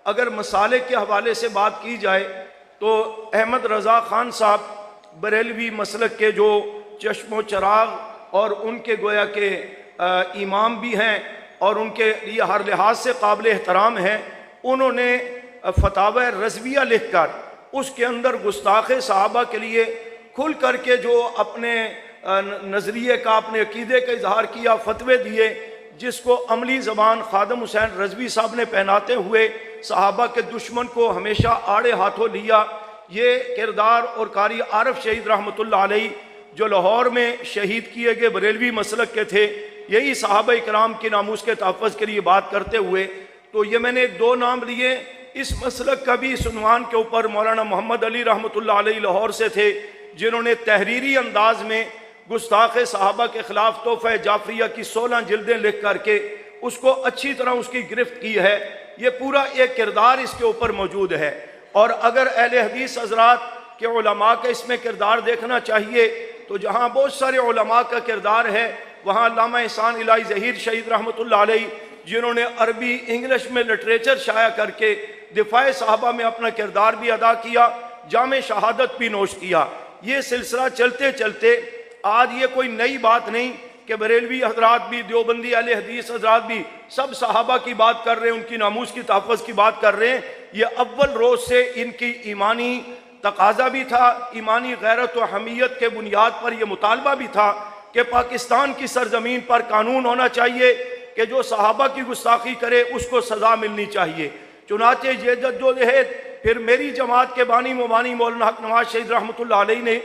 अगर मसाले के हवाले से बात की जाए तो अहमद रज़ा ख़ान साहब बरेलवी मसलक के जो चश्मो चराग और उनके गोया के इमाम भी हैं और उनके लिए हर लिहाज से काबिल एहतराम हैं। उन्होंने फतावा रज़विया लिख कर उसके अंदर गुस्ताख़ सहाबा के लिए खुल करके जो अपने नज़रिए का, अपने अकीदे का इजहार किया, फतवे दिए, जिसको अमली ज़बान खादम हुसैन रज़वी साहब ने पहनाते हुए सहाबा के दुश्मन को हमेशा आड़े हाथों लिया। ये किरदार और कारी आरफ शहीद रहमतुल्लाह अलैह जो लाहौर में शहीद किए गए बरेलवी मसलक के थे, यही सहाबा इकराम की नामूस के तहफ़्फ़ुज़ के लिए बात करते हुए, तो ये मैंने दो नाम लिए। इस मसलक का भी इस उन्वान के ऊपर मौलाना मोहम्मद अली रहमतुल्लाह अलैह लाहौर से थे, जिन्होंने तहरीरी अंदाज में गुस्ताख़ सहाबा के ख़िलाफ़ तोहफ़ा जाफरिया की 16 जिल्दें लिख करके उसको अच्छी तरह उसकी गिरफ्त की है। ये पूरा एक किरदार इसके ऊपर मौजूद है। और अगर अहले हदीस हज़रात के उलमा का इसमें किरदार देखना चाहिए तो जहाँ बहुत सारे उलमा का किरदार है, वहाँ अल्लामा एहसान इलाही ज़हीर शहीद रहमतुल्लाह अलैह, जिन्होंने अरबी इंग्लिश में लिटरेचर शाया करके दिफाए सहाबा में अपना किरदार भी अदा किया, जामे शहादत भी नोश किया। ये सिलसिला चलते चलते आज ये कोई नई बात नहीं कि बरेलवी हजरात भी, देवबंदी अहले हदीस हजरात भी सब सहाबा की बात कर रहे हैं, उनकी नामूस की तहफ़्फ़ुज़ की बात कर रहे हैं। ये अव्वल रोज़ से इनकी ईमानी तकाजा भी था, ईमानी गैरत व हमीयत के बुनियाद पर यह मुतालबा भी था कि पाकिस्तान की सरजमीन पर कानून होना चाहिए कि जो सहाबा की गुस्ताखी करे उसको सज़ा मिलनी चाहिए। चुनाचे ये जद्दोजहद फिर मेरी जमात के बानी मुबानी मौलाना हक नवाज शहीद रहमतुल्लाह अलैह ने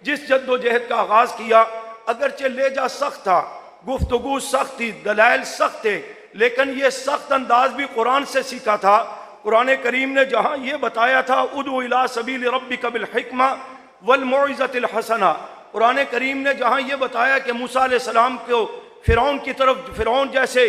जिस जद्दोजहद का आगाज़ किया, अगरचे लेजा सख्त था, गुफ्तगू सख्त थी, दलाइल सख्त थे, लेकिन ये सख्त अंदाज भी कुरान से सीखा था। कुरान करीम ने जहाँ ये बताया था उदउ इला सबील रब्बिका बिल हिक्मा वल मौइज़तिल हसना, कुरान करीम ने जहाँ ये बताया कि मूसा अलैहिस्सलाम को फ़िरौन की तरफ, फ़िरौन जैसे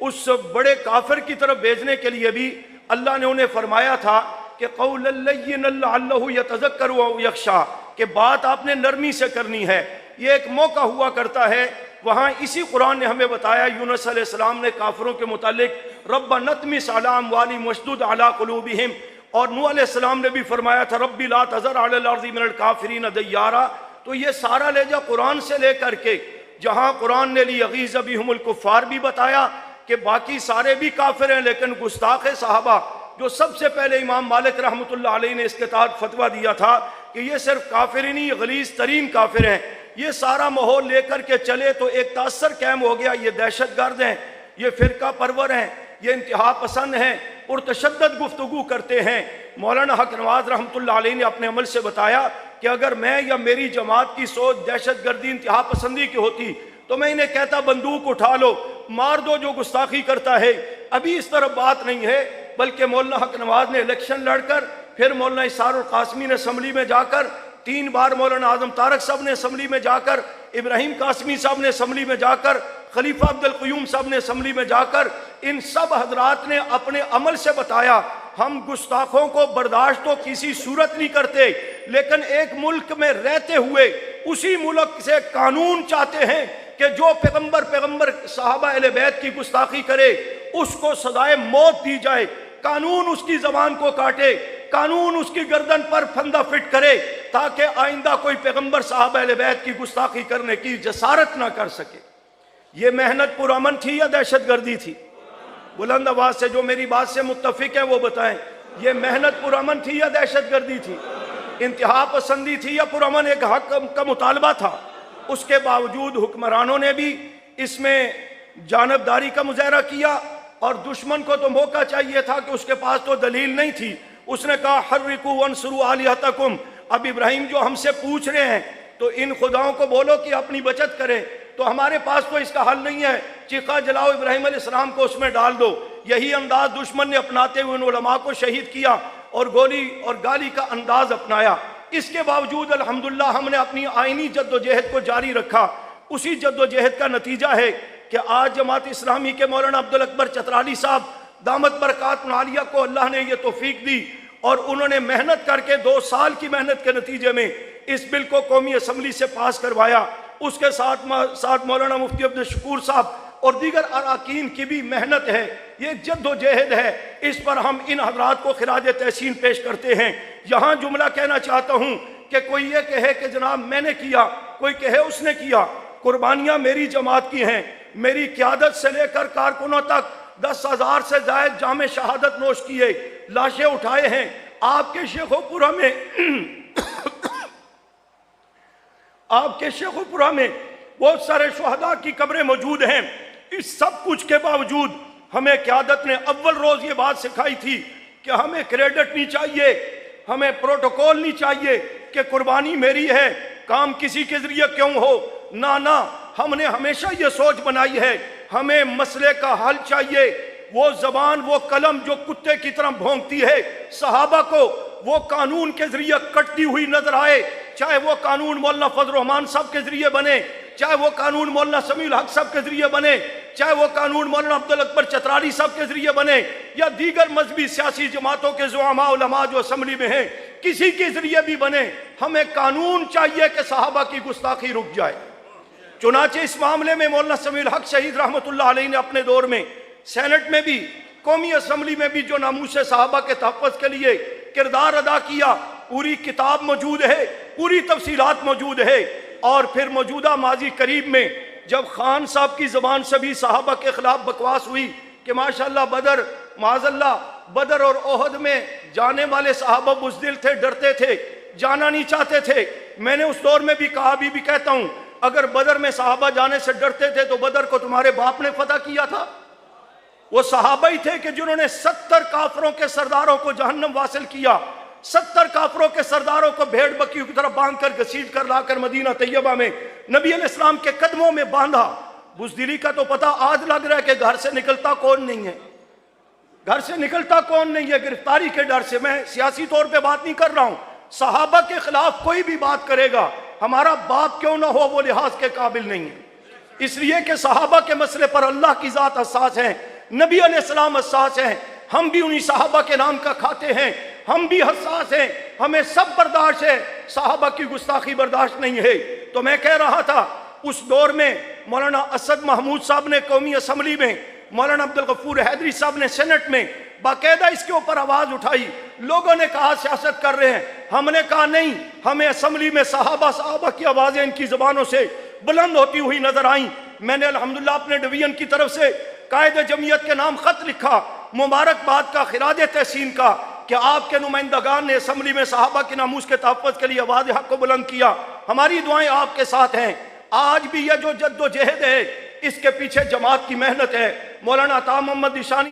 उस बड़े काफिर की तरफ भेजने के लिए भी अल्लाह ने उन्हें फरमाया था कि क़ौलन लय्यिनन लअल्लहु यतज़क्करु व यख्शा, कि बात आपने नरमी से करनी है। ये एक मौका हुआ करता है। वहाँ इसी कुरान ने हमें बताया, यूनुस अलैहिस्सलाम ने काफिरों के मुतालिक रब्बा नतमिस अला अम्वालिहिम वशदुद अला कुलूबिहिम, और नूह अलैहिस्सलाम ने भी फरमाया था रब्बी ला तज़र अलल अर्ज़ि मिनल काफिरीन दय्यारा। तो ये सारा लेजा कुरान से लेकर के जहाँ कुरान ने लियग़ीज़ बिहुमुल कुफ़्फ़ार भी बताया कि बाकी सारे भी काफिर हैं, लेकिन गुस्ताख़ सहाबा जो सबसे पहले इमाम मालिक रहमतुल्लाह अलैह ने इसके तहत फतवा दिया था कि ये सिर्फ काफिर ही नहीं, गलीज़ तरीन काफिर हैं। ये सारा माहौल लेकर के चले तो एक तासर कायम हो गया, ये दहशत गर्द हैं, ये फ़िरका परवर हैं, ये इंतहा पसंद हैं और तशद्दुद गुफ्तगू करते हैं। मौलाना हक नवाज रहमतुल्लाह अलैह ने अपने अमल से बताया कि अगर मैं या मेरी जमात की सोच दहशत गर्दी इंतहा पसंदी की होती तो मैं इन्हें कहता बंदूक उठा लो, मार दो जो गुस्ताखी करता है। अभी इस तरफ बात नहीं है, बल्कि मौलाना हक नवाज ने इलेक्शन लड़कर, फिर मौलाना इसारुल कासमी ने असम्बली में जाकर, 3 बार मौलाना आजम तारक साहब ने असम्बली में जाकर, इब्राहिम कासमी साहब ने असम्बली में जाकर, खलीफा अब्दुल क़य्यूम साहब ने असम्बली में जाकर, इन सब हजरात ने अपने अमल से बताया हम गुस्ताखों को बर्दाश्त तो किसी सूरत नहीं करते, लेकिन एक मुल्क में रहते हुए उसी मुल्क से कानून चाहते हैं कि जो पैगंबर साहबा अहले बैत की गुस्ताखी करे उसको सजाए मौत दी जाए, कानून उसकी जबान को काटे, कानून उसकी गर्दन पर फंदा फिट करे, ताकि आइंदा कोई पैगंबर साहब अहले बैत की गुस्ताखी करने की जसारत ना कर सके। ये मेहनत पुरअमन थी या दहशत गर्दी थी? बुलंद आवाज से जो मेरी बात से मुत्तफिक है वो बताएं, ये मेहनत पुरअमन थी या दहशत गर्दी थी? इंतहा पसंदी थी या पुरअमन एक हक का मुतालबा था? उसके बावजूद हुक्मरानों ने भी इसमें जानबदारी का मुजाहरा किया और दुश्मन को तो मौका चाहिए था कि उसके पास तो दलील नहीं थी। उसने कहा हर्रिकू वंसुरू आलिहतकुम, अब इब्राहिम जो हमसे पूछ रहे हैं तो इन खुदाओं को बोलो कि अपनी बचत करें, तो हमारे पास तो इसका हल नहीं है, चीखा जलाओ इब्राहिम अलैहिस्सलाम को उसमें डाल दो। यही अंदाज दुश्मन ने अपनाते हुए उन उलमा को शहीद किया और गोली और गाली का अंदाज अपनाया। इसके बावजूद अल्हम्दुलिल्लाह हमने अपनी आईनी जद्दोजहद को जारी रखा। उसी जद्दोजहद का नतीजा है कि आज जमात इस्लामी के मौलाना अब्दुल अकबर चतराली साहब दामत बरकात आलिया को अल्लाह ने यह तौफीक दी और उन्होंने मेहनत करके 2 साल की मेहनत के नतीजे में इस बिल को कौमी असम्बली से पास करवाया। उसके साथ मौलाना मुफ्ती अब्दुल शकूर साहब और दीगर अराकीन की भी मेहनत है, ये जद्दोजहद है। इस पर हम इन हजरात को खिराज तहसीन पेश करते हैं। यहाँ जुमला कहना चाहता हूँ कि कोई ये कहे कि जनाब मैंने किया, कोई कहे उसने किया, कुर्बानियाँ मेरी जमात की हैं। मेरी क़यादत से लेकर कारकुनों तक 10,000 से ज़ायद जामे शहादत नोश किए, लाशें उठाए हैं। आपके शेखोपुरा में आपके शेखोपुरा में बहुत सारे शुहदा की कब्रें मौजूद हैं। इस सब कुछ के बावजूद हमें क़यादत ने अव्वल रोज़ ये बात सिखाई थी कि हमें क्रेडिट नहीं चाहिए, हमें प्रोटोकॉल नहीं चाहिए कि कुर्बानी मेरी है, काम किसी के ज़रिए क्यों हो। ना, हमने हमेशा ये सोच बनाई है, हमें मसले का हल चाहिए। वो ज़बान, वो कलम जो कुत्ते की तरह भौंकती है, सहाबा को वो कानून के ज़रिए कटती हुई नजर आए, चाहे वो कानून मौलाना फजल रहमान साहब के ज़रिए बने, चाहे वो कानून मौलाना समीउल हक साहब के ज़रिए बने, चाहे वो कानून मौलाना अब्दुल अकबर चतराली साहब के ज़रिए बने, या दीगर मजहबी सियासी जमातों के ज़ुआमा उलमा जो असम्बली में हैं, किसी के ज़रिए भी बने, हमें कानून चाहिए कि सहाबा की गुस्ताखी रुक जाए। चुनाचे इस मामले में मौलाना समीउल हक शहीद रहमतुल्लाह अलैह ने अपने दौर में सेनेट में भी, कौमी असम्बली में भी जो नामूस सहाबा के तहफ़्फ़ुज़ के लिए किरदार अदा किया, पूरी किताब मौजूद है, पूरी तफसीलात मौजूद है। और फिर मौजूदा माजी करीब में जब खान साहब की ज़बान से भी सहाबा के खिलाफ बकवास हुई कि माशाल्लाह बदर, माज़ल्लाह बदर और ओहद में जाने वाले सहाबा बुज़दिल थे, डरते थे, जाना नहीं चाहते थे। मैंने उस दौर में भी कहा, अभी भी कहता हूँ, अगर बदर में सहाबा जाने से डरते थे तो बदर को तुम्हारे बाप ने फतह किया था। वो सहाबा ही थे कि जिन्होंने 70 काफरों के सरदारों को जहन्नम वासिल किया, 70 काफरों के सरदारों को भेड़ बकरियों की तरफ बांध कर घसीट कर लाकर मदीना तैयबा में नबी अलैहिस्सलाम के कदमों में बांधा। बुज़दिली का तो पता आज लग रहा है कि घर से निकलता कौन नहीं है, घर से निकलता कौन नहीं है, गिरफ्तारी के डर से। मैं सियासी तौर पे बात नहीं कर रहा हूं, सहाबा के खिलाफ कोई भी बात करेगा, हमारा बाप क्यों ना हो, वो लिहाज के काबिल नहीं है। इसलिए कि सहाबा के मसले पर अल्लाह की जात हसास है, नबी अलैहिस्सलाम हसास हैं, हम भी उन्हीं सहाबा के नाम का खाते हैं, हम भी हसास हैं, हमें सब बर्दाश्त है, सहाबा की गुस्ताखी बर्दाश्त नहीं है। तो मैं कह रहा था, उस दौर में मौलाना असद महमूद साहब ने कौमी असम्बली में, मौलाना अब्दुल गफूर हैदरी साहब ने सेनेट में बाकायदा इसके ऊपर आवाज उठाई। लोगों ने कहा सियासत कर रहे हैं, हमने कहा नहीं, हमें असम्बली में सहाबा की आवाजें इनकी जबानों से बुलंद होती हुई नजर आई। मैंने अल्हम्दुलिल्लाह अपने डिवीजन की तरफ से कायदे जमीयत के नाम खत लिखा, मुबारकबाद का, खिराज तहसीन का, कि आपके नुमाइंदगान ने असम्बली में सहाबा के नामूस के तहफ़्फ़ुज़ के लिए आवाज़ हक़ को बुलंद किया। हमारी दुआएं आपके साथ हैं। आज भी यह जो जद्दोजहद है, इसके पीछे जमात की मेहनत है। मौलाना अता मोहम्मद निशानी